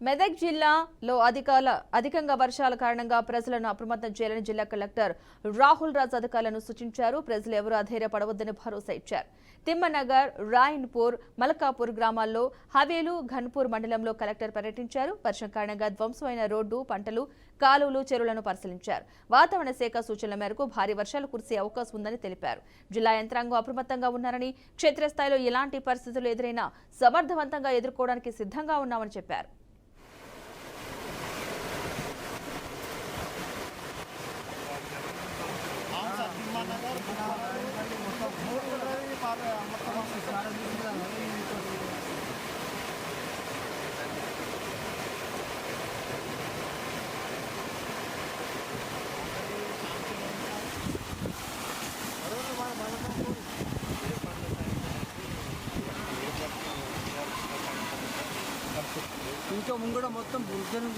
మెదక్ జిల్లాలో అధికంగా వర్షాల కారణంగా ప్రజలను అప్రమత్తం చేయాలని జిల్లా కలెక్టర్ రాహుల్ రాజ్ అధికారులను సూచించారు. ప్రజలు ఎవరూ అధైర్యపడవద్దని భరోసా ఇచ్చారు. తిమ్మనగర్, రాయన్పూర్, మలకాపూర్ గ్రామాల్లో హవేలు, ఘన్పూర్ మండలంలో కలెక్టర్ పర్యటించారు. వర్షం కారణంగా ధ్వంసమైన రోడ్డు, పంటలు, కాలువలు, చెరువులను పరిశీలించారు. వాతావరణ శాఖ సూచనల మేరకు భారీ వర్షాలు కురిసే అవకాశం ఉందని తెలిపారు. జిల్లా యంత్రాంగం అప్రమత్తంగా ఉన్నారని, క్షేత్రస్థాయిలో ఎలాంటి పరిస్థితులు ఎదురైనా సమర్థవంతంగా ఎదుర్కోవడానికి సిద్ధంగా ఉన్నామని చెప్పారు. ఇంకా ముంగడ మొత్తం బుర్జను